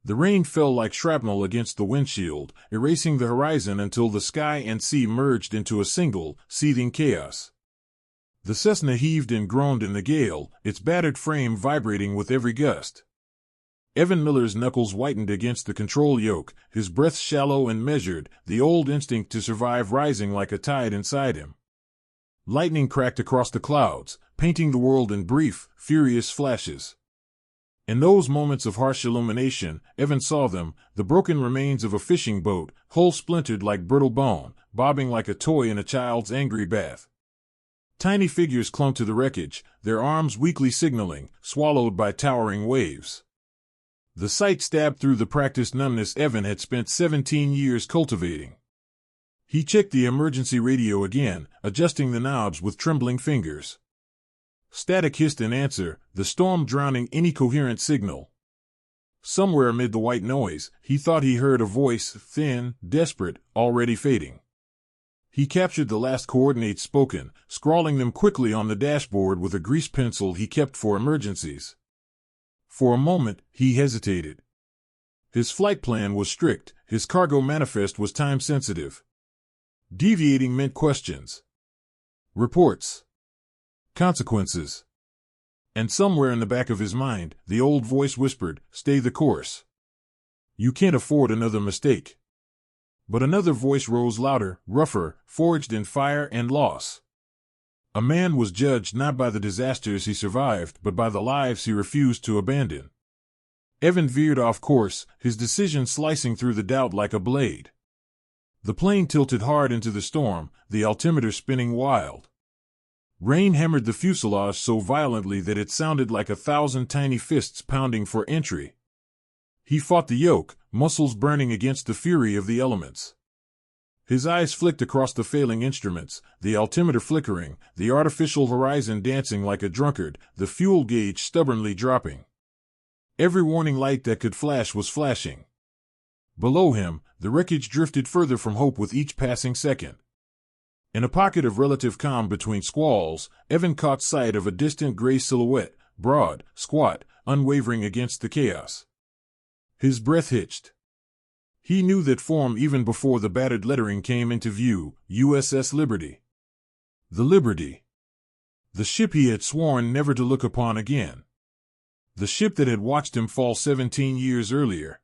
The rain fell like shrapnel against the windshield, erasing the horizon until the sky and sea merged into a single, seething chaos. The Cessna heaved and groaned in the gale, its battered frame vibrating with every gust. Evan Miller's knuckles whitened against the control yoke, his breath shallow and measured, the old instinct to survive rising like a tide inside him. Lightning cracked across the clouds, painting the world in brief, furious flashes. In those moments of harsh illumination, Evan saw them, the broken remains of a fishing boat, hull splintered like brittle bone, bobbing like a toy in a child's angry bath. Tiny figures clung to the wreckage, their arms weakly signaling, swallowed by towering waves. The sight stabbed through the practiced numbness Evan had spent 17 years cultivating. He checked the emergency radio again, adjusting the knobs with trembling fingers. Static hissed in answer, the storm drowning any coherent signal. Somewhere amid the white noise, he thought he heard a voice, thin, desperate, already fading. He captured the last coordinates spoken, scrawling them quickly on the dashboard with a grease pencil he kept for emergencies. For a moment, he hesitated. His flight plan was strict, his cargo manifest was time-sensitive. Deviating meant questions. Reports. Consequences. And somewhere in the back of his mind, the old voice whispered, "Stay the course. You can't afford another mistake." But another voice rose louder, rougher, forged in fire and loss. A man was judged not by the disasters he survived, but by the lives he refused to abandon. Evan veered off course, his decision slicing through the doubt like a blade. The plane tilted hard into the storm, the altimeter spinning wild. Rain hammered the fuselage so violently that it sounded like 1,000 tiny fists pounding for entry. He fought the yoke, muscles burning against the fury of the elements. His eyes flicked across the failing instruments, the altimeter flickering, the artificial horizon dancing like a drunkard, the fuel gauge stubbornly dropping. Every warning light that could flash was flashing. Below him, the wreckage drifted further from hope with each passing second. In a pocket of relative calm between squalls, Evan caught sight of a distant gray silhouette, broad, squat, unwavering against the chaos. His breath hitched. He knew that form even before the battered lettering came into view, USS Liberty. The Liberty. The ship he had sworn never to look upon again. The ship that had watched him fall 17 years earlier.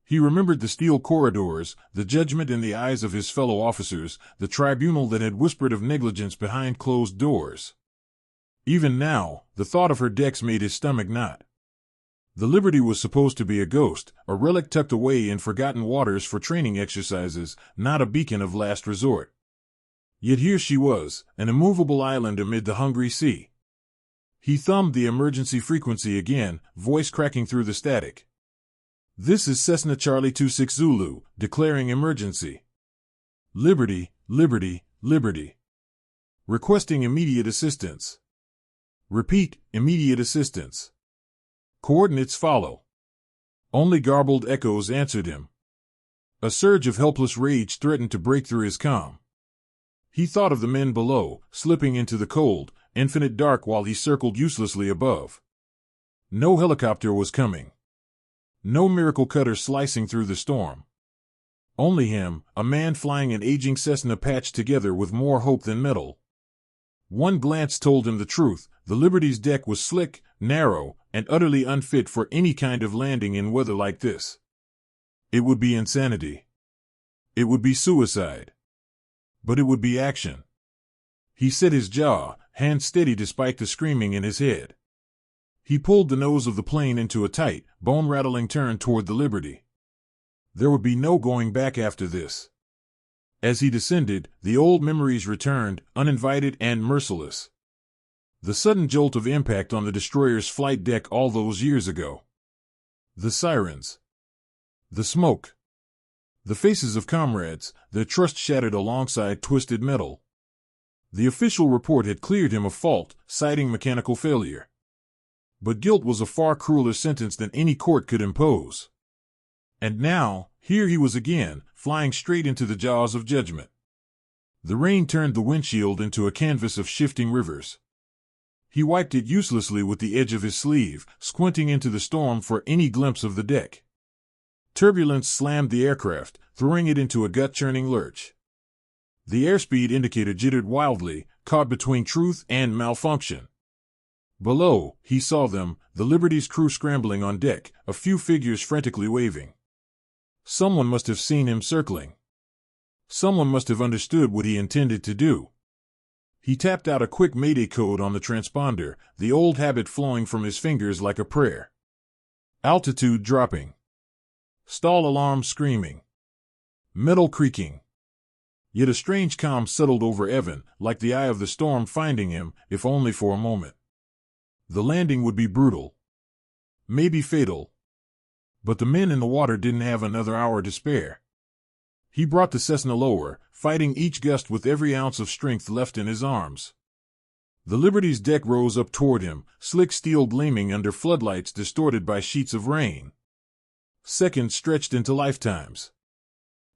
He remembered the steel corridors, the judgment in the eyes of his fellow officers, the tribunal that had whispered of negligence behind closed doors. Even now, the thought of her decks made his stomach knot. The Liberty was supposed to be a ghost, a relic tucked away in forgotten waters for training exercises, not a beacon of last resort. Yet here she was, an immovable island amid the hungry sea. He thumbed the emergency frequency again, voice cracking through the static. "This is Cessna Charlie 26 Zulu, declaring emergency. Liberty, Liberty, Liberty. Requesting immediate assistance. Repeat, immediate assistance. Coordinates follow." Only garbled echoes answered him. A surge of helpless rage threatened to break through his calm. He thought of the men below, slipping into the cold, infinite dark while he circled uselessly above. No helicopter was coming. No miracle cutter slicing through the storm. Only him, a man flying an aging Cessna patched together with more hope than metal. One glance told him the truth. The Liberty's deck was slick, narrow, and utterly unfit for any kind of landing in weather like this. It would be insanity. It would be suicide. But it would be action. He set his jaw, hand steady despite the screaming in his head. He pulled the nose of the plane into a tight, bone-rattling turn toward the Liberty. There would be no going back after this. As he descended, the old memories returned, uninvited and merciless. The sudden jolt of impact on the destroyer's flight deck all those years ago. The sirens. The smoke. The faces of comrades, their trust shattered alongside twisted metal. The official report had cleared him of fault, citing mechanical failure. But guilt was a far crueler sentence than any court could impose. And now, here he was again, flying straight into the jaws of judgment. The rain turned the windshield into a canvas of shifting rivers. He wiped it uselessly with the edge of his sleeve, squinting into the storm for any glimpse of the deck. Turbulence slammed the aircraft, throwing it into a gut-churning lurch. The airspeed indicator jittered wildly, caught between truth and malfunction. Below, he saw them, the Liberty's crew scrambling on deck, a few figures frantically waving. Someone must have seen him circling. Someone must have understood what he intended to do. He tapped out a quick mayday code on the transponder, the old habit flowing from his fingers like a prayer. Altitude dropping. Stall alarm screaming. Metal creaking. Yet a strange calm settled over Evan, like the eye of the storm finding him, if only for a moment. The landing would be brutal. Maybe fatal. But the men in the water didn't have another hour to spare. He brought the Cessna lower, fighting each gust with every ounce of strength left in his arms. The Liberty's deck rose up toward him, slick steel gleaming under floodlights distorted by sheets of rain. Seconds stretched into lifetimes.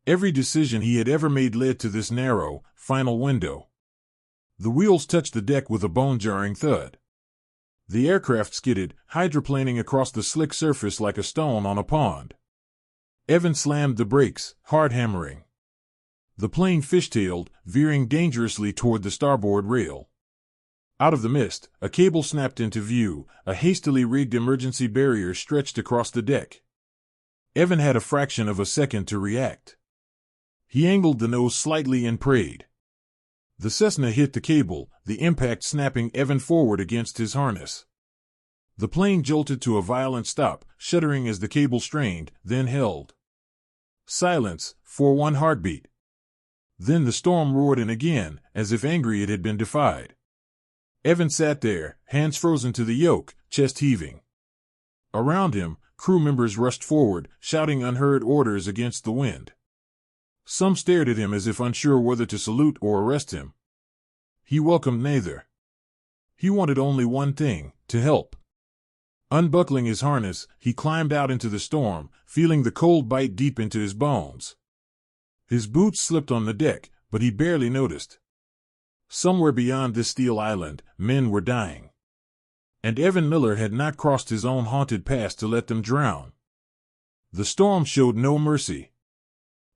Every decision he had ever made led to this narrow, final window. The wheels touched the deck with a bone-jarring thud. The aircraft skidded, hydroplaning across the slick surface like a stone on a pond. Evan slammed the brakes, hard hammering. The plane fishtailed, veering dangerously toward the starboard rail. Out of the mist, a cable snapped into view, a hastily rigged emergency barrier stretched across the deck. Evan had a fraction of a second to react. He angled the nose slightly and prayed. The Cessna hit the cable, the impact snapping Evan forward against his harness. The plane jolted to a violent stop, shuddering as the cable strained, then held. Silence, for one heartbeat. Then the storm roared in again, as if angry it had been defied. Evan sat there, hands frozen to the yoke, chest heaving. Around him, crew members rushed forward, shouting unheard orders against the wind. Some stared at him as if unsure whether to salute or arrest him. He welcomed neither. He wanted only one thing, to help. Unbuckling his harness, he climbed out into the storm, feeling the cold bite deep into his bones. His boots slipped on the deck, but he barely noticed. Somewhere beyond this steel island, men were dying. And Evan Miller had not crossed his own haunted past to let them drown. The storm showed no mercy.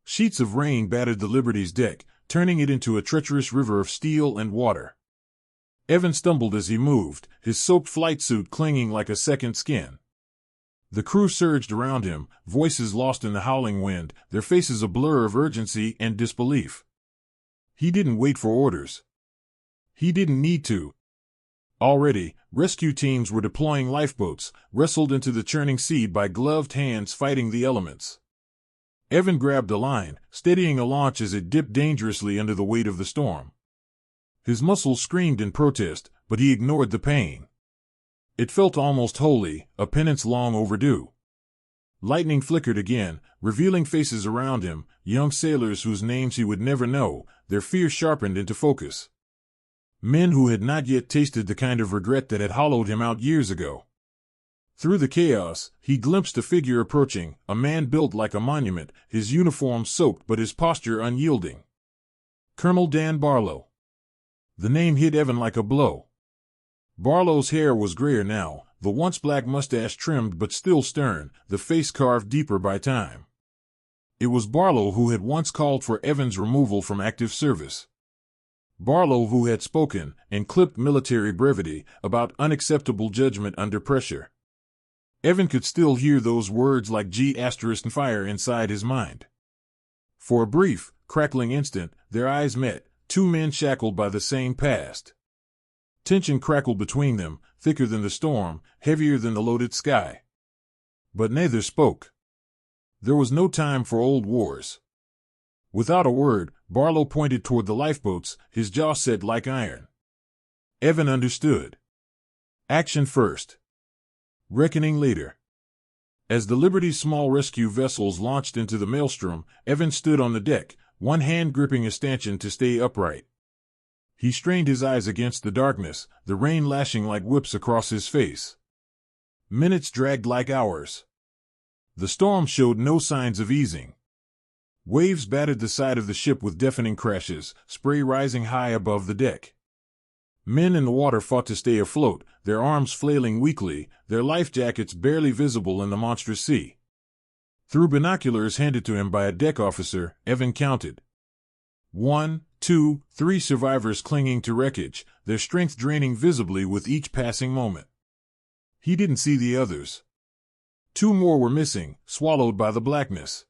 Sheets of rain battered the Liberty's deck, turning it into a treacherous river of steel and water. Evan stumbled as he moved, his soaked flight suit clinging like a second skin. The crew surged around him, voices lost in the howling wind, their faces a blur of urgency and disbelief. He didn't wait for orders. He didn't need to. Already, rescue teams were deploying lifeboats, wrestled into the churning sea by gloved hands fighting the elements. Evan grabbed a line, steadying a launch as it dipped dangerously under the weight of the storm. His muscles screamed in protest, but he ignored the pain. It felt almost holy, a penance long overdue. Lightning flickered again, revealing faces around him, young sailors whose names he would never know, their fear sharpened into focus. Men who had not yet tasted the kind of regret that had hollowed him out years ago. Through the chaos, he glimpsed a figure approaching, a man built like a monument, his uniform soaked but his posture unyielding. Colonel Dan Barlow. The name hit Evan like a blow. Barlow's hair was grayer now, the once black mustache trimmed but still stern, the face carved deeper by time. It was Barlow who had once called for Evan's removal from active service. Barlow who had spoken, in clipped military brevity, about unacceptable judgment under pressure. Evan could still hear those words like G** fire inside his mind. For a brief, crackling instant, their eyes met, two men shackled by the same past. Tension crackled between them, thicker than the storm, heavier than the loaded sky. But neither spoke. There was no time for old wars. Without a word, Barlow pointed toward the lifeboats, his jaw set like iron. Evan understood. Action first. Reckoning later. As the Liberty's small rescue vessels launched into the maelstrom, Evan stood on the deck, one hand gripping a stanchion to stay upright. He strained his eyes against the darkness, the rain lashing like whips across his face. Minutes dragged like hours. The storm showed no signs of easing. Waves battered the side of the ship with deafening crashes, spray rising high above the deck. Men in the water fought to stay afloat, their arms flailing weakly, their life jackets barely visible in the monstrous sea. Through binoculars handed to him by a deck officer, Evan counted. 1, 2, 3 survivors clinging to wreckage, their strength draining visibly with each passing moment. He didn't see the others. 2 more were missing, swallowed by the blackness.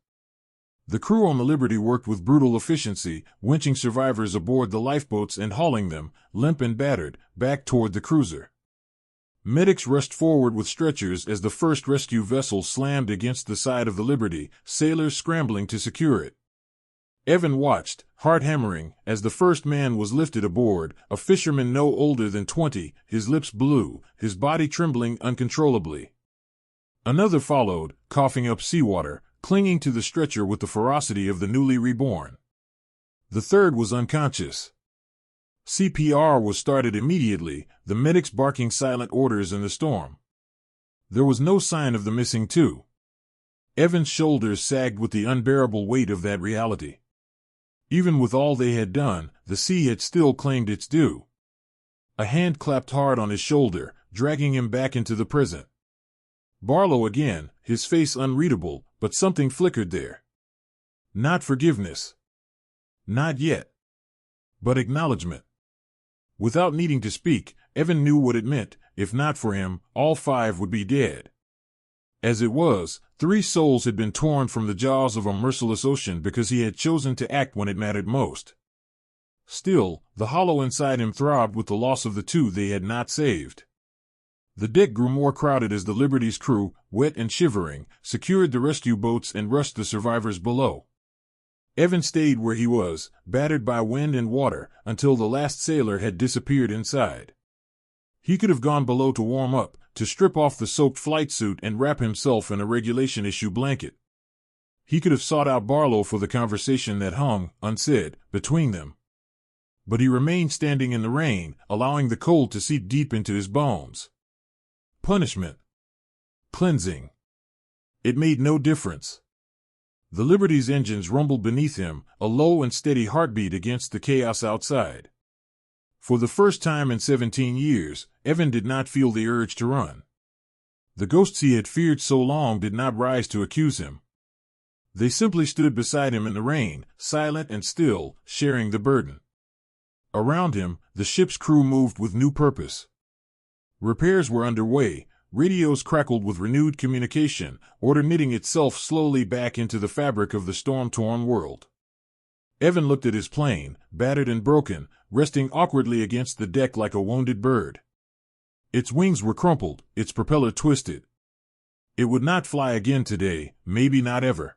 The crew on the Liberty worked with brutal efficiency, winching survivors aboard the lifeboats and hauling them, limp and battered, back toward the cruiser. Medics rushed forward with stretchers as the first rescue vessel slammed against the side of the Liberty, sailors scrambling to secure it. Evan watched, heart hammering, as the first man was lifted aboard, a fisherman no older than 20, his lips blue, his body trembling uncontrollably. Another followed, coughing up seawater, clinging to the stretcher with the ferocity of the newly reborn. The third was unconscious. CPR was started immediately, the medics barking silent orders in the storm. There was no sign of the missing 2. Evan's shoulders sagged with the unbearable weight of that reality. Even with all they had done, the sea had still claimed its due. A hand clapped hard on his shoulder, dragging him back into the present. Barlow again, his face unreadable, but something flickered there. Not forgiveness. Not yet. But acknowledgement. Without needing to speak, Evan knew what it meant. If not for him, all 5 would be dead. As it was, 3 souls had been torn from the jaws of a merciless ocean because he had chosen to act when it mattered most. Still, the hollow inside him throbbed with the loss of the 2 they had not saved. The deck grew more crowded as the Liberty's crew, wet and shivering, secured the rescue boats and rushed the survivors below. Evan stayed where he was, battered by wind and water, until the last sailor had disappeared inside. He could have gone below to warm up, to strip off the soaked flight suit and wrap himself in a regulation-issue blanket. He could have sought out Barlow for the conversation that hung, unsaid, between them. But he remained standing in the rain, allowing the cold to seep deep into his bones. Punishment. Cleansing. It made no difference. The Liberty's engines rumbled beneath him, a low and steady heartbeat against the chaos outside. For the first time in 17 years, Evan did not feel the urge to run. The ghosts he had feared so long did not rise to accuse him. They simply stood beside him in the rain, silent and still, sharing the burden. Around him, the ship's crew moved with new purpose. Repairs were underway, radios crackled with renewed communication, order knitting itself slowly back into the fabric of the storm-torn world. Evan looked at his plane, battered and broken, resting awkwardly against the deck like a wounded bird. Its wings were crumpled, its propeller twisted. It would not fly again today, maybe not ever.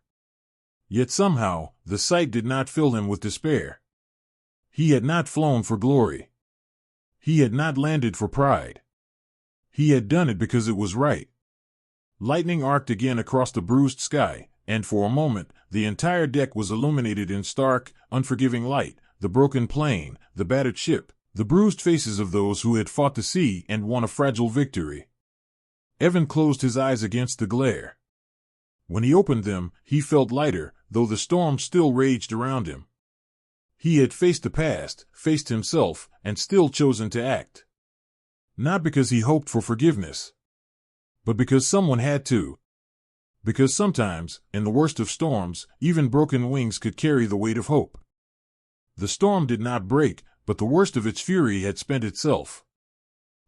Yet somehow, the sight did not fill him with despair. He had not flown for glory. He had not landed for pride. He had done it because it was right. Lightning arced again across the bruised sky, and for a moment, the entire deck was illuminated in stark, unforgiving light, the broken plane, the battered ship, the bruised faces of those who had fought the sea and won a fragile victory. Evan closed his eyes against the glare. When he opened them, he felt lighter, though the storm still raged around him. He had faced the past, faced himself, and still chosen to act. Not because he hoped for forgiveness, but because someone had to. Because sometimes, in the worst of storms, even broken wings could carry the weight of hope. The storm did not break, but the worst of its fury had spent itself.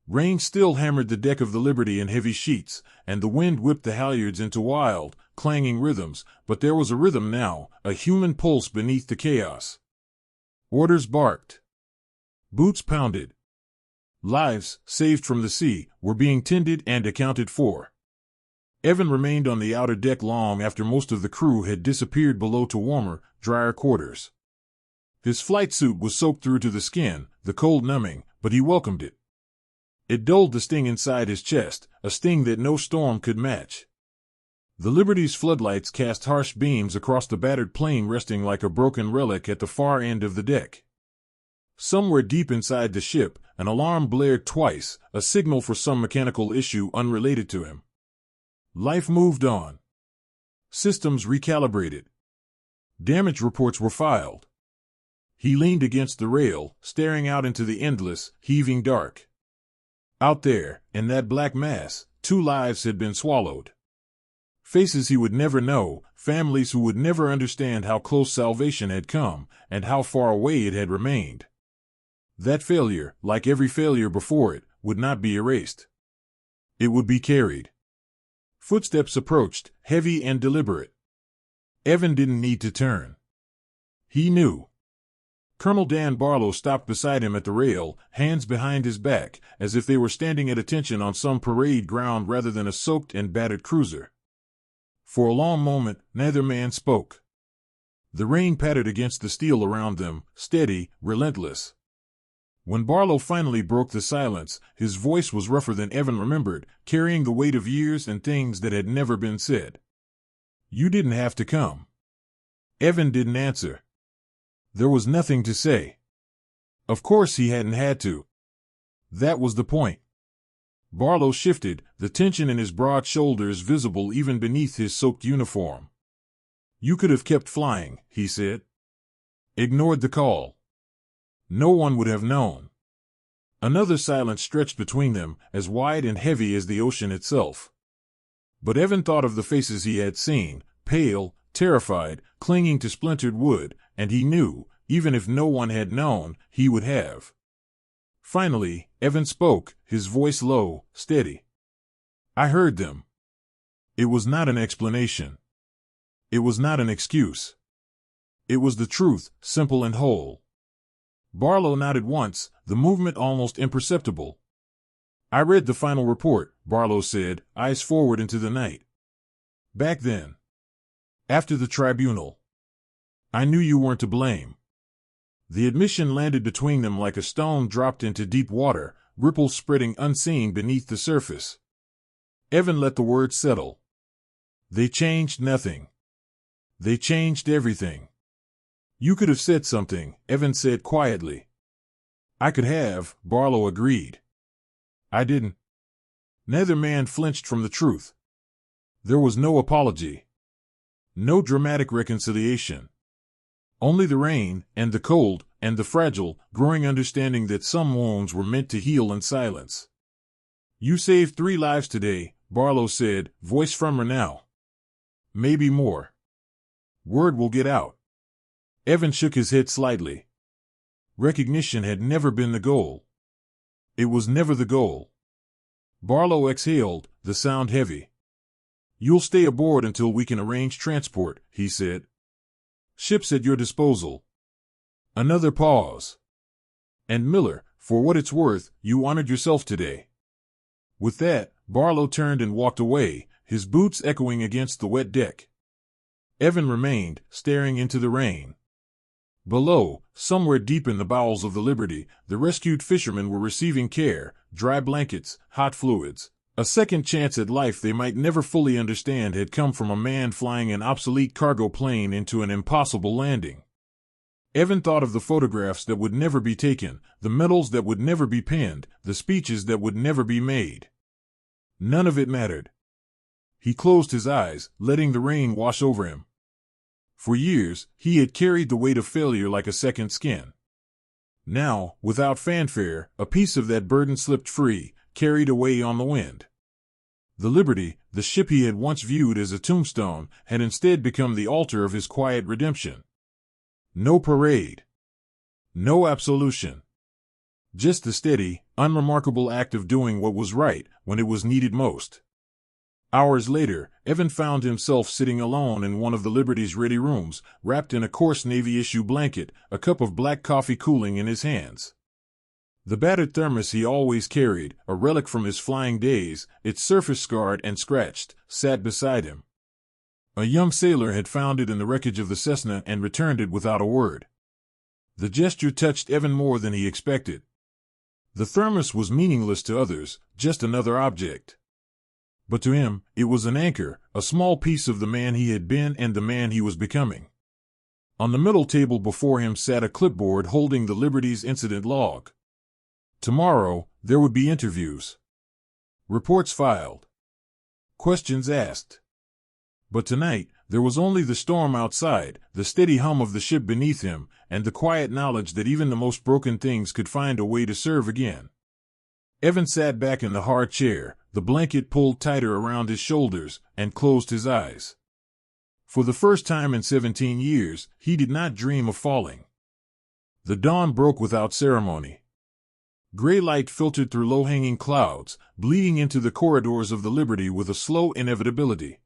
Rain still hammered the deck of the Liberty in heavy sheets, and the wind whipped the halyards into wild, clanging rhythms, but there was a rhythm now, a human pulse beneath the chaos. Orders barked. Boots pounded. Lives, saved from the sea, were being tended and accounted for. Evan remained on the outer deck long after most of the crew had disappeared below to warmer, drier quarters. His flight suit was soaked through to the skin, the cold numbing, but he welcomed it. It dulled the sting inside his chest, a sting that no storm could match. The Liberty's floodlights cast harsh beams across the battered plane resting like a broken relic at the far end of the deck. Somewhere deep inside the ship, an alarm blared twice, a signal for some mechanical issue unrelated to him. Life moved on. Systems recalibrated. Damage reports were filed. He leaned against the rail, staring out into the endless, heaving dark. Out there, in that black mass, 2 lives had been swallowed. Faces he would never know, families who would never understand how close salvation had come, and how far away it had remained. That failure, like every failure before it, would not be erased. It would be carried. Footsteps approached, heavy and deliberate. Evan didn't need to turn. He knew. Colonel Dan Barlow stopped beside him at the rail, hands behind his back, as if they were standing at attention on some parade ground rather than a soaked and battered cruiser. For a long moment, neither man spoke. The rain pattered against the steel around them, steady, relentless. When Barlow finally broke the silence, his voice was rougher than Evan remembered, carrying the weight of years and things that had never been said. "You didn't have to come." Evan didn't answer. There was nothing to say. Of course he hadn't had to. That was the point. Barlow shifted, the tension in his broad shoulders visible even beneath his soaked uniform. "You could have kept flying," he said. "Ignored the call. No one would have known." Another silence stretched between them, as wide and heavy as the ocean itself. But Evan thought of the faces he had seen, pale, terrified, clinging to splintered wood, and he knew, even if no one had known, he would have. Finally, Evan spoke, his voice low, steady. "I heard them." It was not an explanation. It was not an excuse. It was the truth, simple and whole. Barlow nodded once, the movement almost imperceptible. "I read the final report," Barlow said, eyes forward into the night. "Back then. After the tribunal. I knew you weren't to blame." The admission landed between them like a stone dropped into deep water, ripples spreading unseen beneath the surface. Evan let the words settle. "They changed nothing. They changed everything." "You could have said something," Evan said quietly. "I could have," Barlow agreed. "I didn't." Neither man flinched from the truth. There was no apology. No dramatic reconciliation. Only the rain, and the cold, and the fragile, growing understanding that some wounds were meant to heal in silence. "You saved 3 lives today," Barlow said, voice firmer now. "Maybe more. Word will get out." Evan shook his head slightly. Recognition had never been the goal. It was never the goal. Barlow exhaled, the sound heavy. "You'll stay aboard until we can arrange transport," he said. "Ship's at your disposal." Another pause. "And Miller, for what it's worth, you honored yourself today." With that, Barlow turned and walked away, his boots echoing against the wet deck. Evan remained, staring into the rain. Below, somewhere deep in the bowels of the Liberty, the rescued fishermen were receiving care, dry blankets, hot fluids. A second chance at life they might never fully understand had come from a man flying an obsolete cargo plane into an impossible landing. Evan thought of the photographs that would never be taken, the medals that would never be penned, the speeches that would never be made. None of it mattered. He closed his eyes, letting the rain wash over him. For years, he had carried the weight of failure like a second skin. Now, without fanfare, a piece of that burden slipped free, carried away on the wind. The Liberty, the ship he had once viewed as a tombstone, had instead become the altar of his quiet redemption. No parade. No absolution. Just the steady, unremarkable act of doing what was right when it was needed most. Hours later, Evan found himself sitting alone in one of the Liberty's ready rooms, wrapped in a coarse Navy-issue blanket, a cup of black coffee cooling in his hands. The battered thermos he always carried, a relic from his flying days, its surface scarred and scratched, sat beside him. A young sailor had found it in the wreckage of the Cessna and returned it without a word. The gesture touched Evan more than he expected. The thermos was meaningless to others, just another object. But to him, it was an anchor, a small piece of the man he had been and the man he was becoming. On the middle table before him sat a clipboard holding the Liberty's incident log. Tomorrow, there would be interviews. Reports filed. Questions asked. But tonight, there was only the storm outside, the steady hum of the ship beneath him, and the quiet knowledge that even the most broken things could find a way to serve again. Evan sat back in the hard chair, the blanket pulled tighter around his shoulders, and closed his eyes. For the first time in 17 years, he did not dream of falling. The dawn broke without ceremony. Gray light filtered through low-hanging clouds, bleeding into the corridors of the Liberty with a slow inevitability.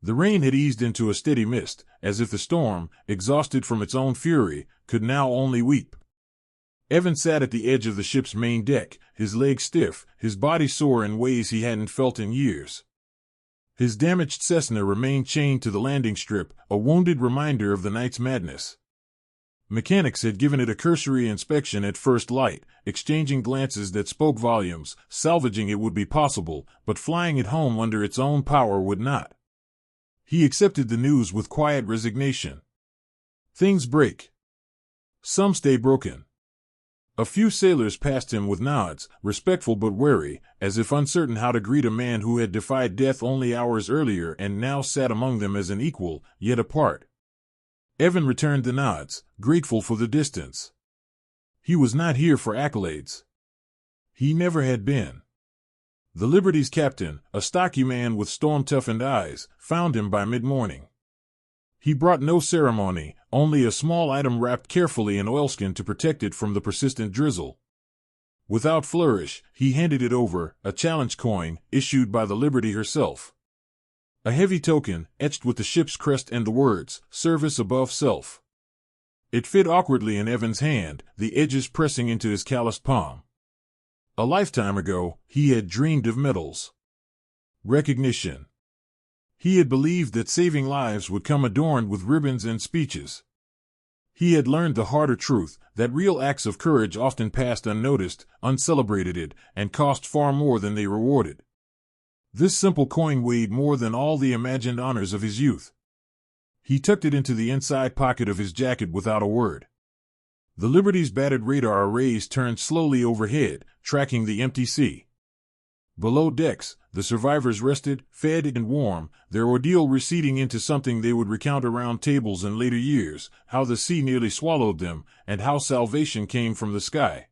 The rain had eased into a steady mist, as if the storm, exhausted from its own fury, could now only weep. Evan sat at the edge of the ship's main deck, his legs stiff, his body sore in ways he hadn't felt in years. His damaged Cessna remained chained to the landing strip, a wounded reminder of the night's madness. Mechanics had given it a cursory inspection at first light, exchanging glances that spoke volumes. Salvaging it would be possible, but flying it home under its own power would not. He accepted the news with quiet resignation. Things break. Some stay broken. A few sailors passed him with nods, respectful but wary, as if uncertain how to greet a man who had defied death only hours earlier and now sat among them as an equal, yet apart. Evan returned the nods, grateful for the distance. He was not here for accolades. He never had been. The Liberty's captain, a stocky man with storm-toughened eyes, found him by mid-morning. He brought no ceremony, only a small item wrapped carefully in oilskin to protect it from the persistent drizzle. Without flourish, he handed it over, a challenge coin, issued by the Liberty herself. A heavy token, etched with the ship's crest and the words, "Service above self." It fit awkwardly in Evan's hand, the edges pressing into his calloused palm. A lifetime ago, he had dreamed of medals. Recognition. He had believed that saving lives would come adorned with ribbons and speeches. He had learned the harder truth, that real acts of courage often passed unnoticed, uncelebrated, and cost far more than they rewarded. This simple coin weighed more than all the imagined honors of his youth. He tucked it into the inside pocket of his jacket without a word. The Liberty's battered radar arrays turned slowly overhead, tracking the empty sea. Below decks, the survivors rested, fed and warm, their ordeal receding into something they would recount around tables in later years, how the sea nearly swallowed them, and how salvation came from the sky.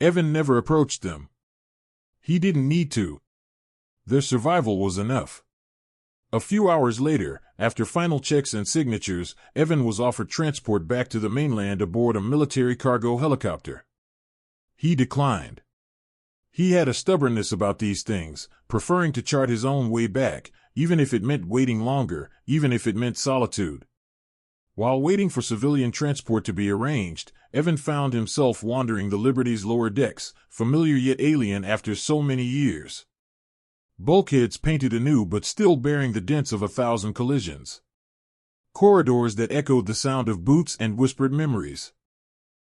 Evan never approached them. He didn't need to. Their survival was enough. A few hours later, after final checks and signatures, Evan was offered transport back to the mainland aboard a military cargo helicopter. He declined. He had a stubbornness about these things, preferring to chart his own way back, even if it meant waiting longer, even if it meant solitude. While waiting for civilian transport to be arranged, Evan found himself wandering the Liberty's lower decks, familiar yet alien after so many years. Bulkheads painted anew but still bearing the dents of 1,000 collisions. Corridors that echoed the sound of boots and whispered memories.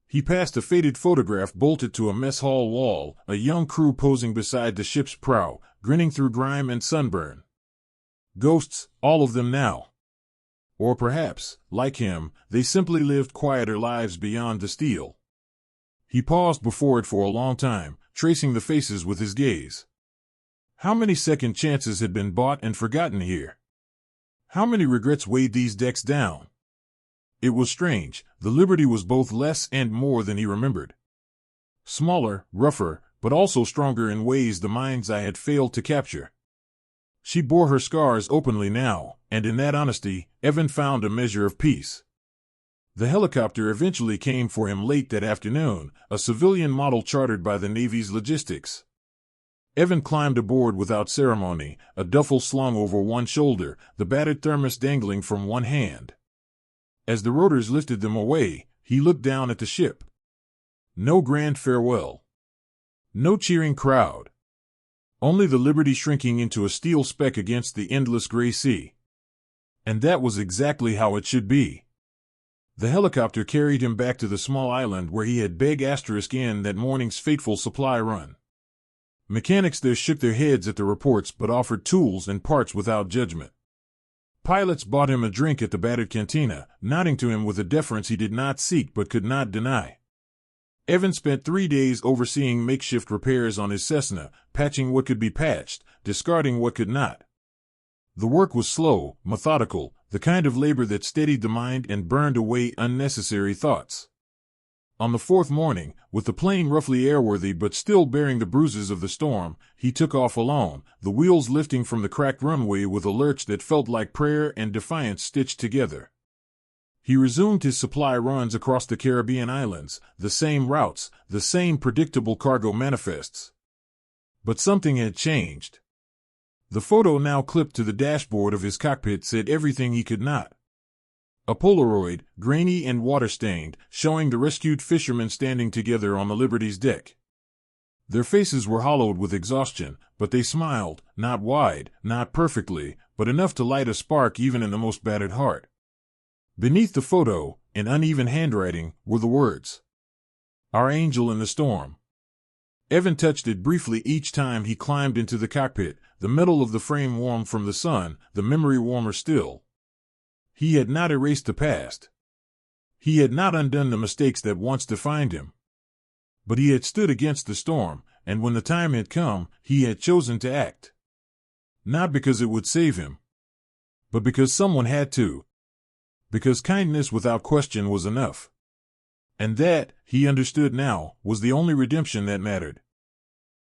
He passed a faded photograph bolted to a mess hall wall, a young crew posing beside the ship's prow, grinning through grime and sunburn. Ghosts, all of them now. Or perhaps, like him, they simply lived quieter lives beyond the steel. He paused before it for a long time, tracing the faces with his gaze. How many second chances had been bought and forgotten here? How many regrets weighed these decks down? It was strange, the Liberty was both less and more than he remembered. Smaller, rougher, but also stronger in ways the mind's eye had failed to capture. She bore her scars openly now, and in that honesty, Evan found a measure of peace. The helicopter eventually came for him late that afternoon, a civilian model chartered by the Navy's logistics. Evan climbed aboard without ceremony, a duffel slung over one shoulder, the battered thermos dangling from one hand. As the rotors lifted them away, he looked down at the ship. No grand farewell. No cheering crowd. Only the Liberty shrinking into a steel speck against the endless gray sea. And that was exactly how it should be. The helicopter carried him back to the small island where he had begged in that morning's fateful supply run. Mechanics there shook their heads at the reports but offered tools and parts without judgment. Pilots bought him a drink at the battered cantina, nodding to him with a deference he did not seek but could not deny. Evan spent 3 days overseeing makeshift repairs on his Cessna, patching what could be patched, discarding what could not. The work was slow, methodical, the kind of labor that steadied the mind and burned away unnecessary thoughts. On the fourth morning, with the plane roughly airworthy but still bearing the bruises of the storm, he took off alone, the wheels lifting from the cracked runway with a lurch that felt like prayer and defiance stitched together. He resumed his supply runs across the Caribbean islands, the same routes, the same predictable cargo manifests. But something had changed. The photo now clipped to the dashboard of his cockpit said everything he could not. A Polaroid, grainy and water-stained, showing the rescued fishermen standing together on the Liberty's deck. Their faces were hollowed with exhaustion, but they smiled, not wide, not perfectly, but enough to light a spark even in the most battered heart. Beneath the photo, in uneven handwriting, were the words, "Our angel in the storm." Evan touched it briefly each time he climbed into the cockpit, the metal of the frame warm from the sun, the memory warmer still. He had not erased the past. He had not undone the mistakes that once defined him. But he had stood against the storm, and when the time had come, he had chosen to act. Not because it would save him, but because someone had to. Because kindness without question was enough. And that, he understood now, was the only redemption that mattered.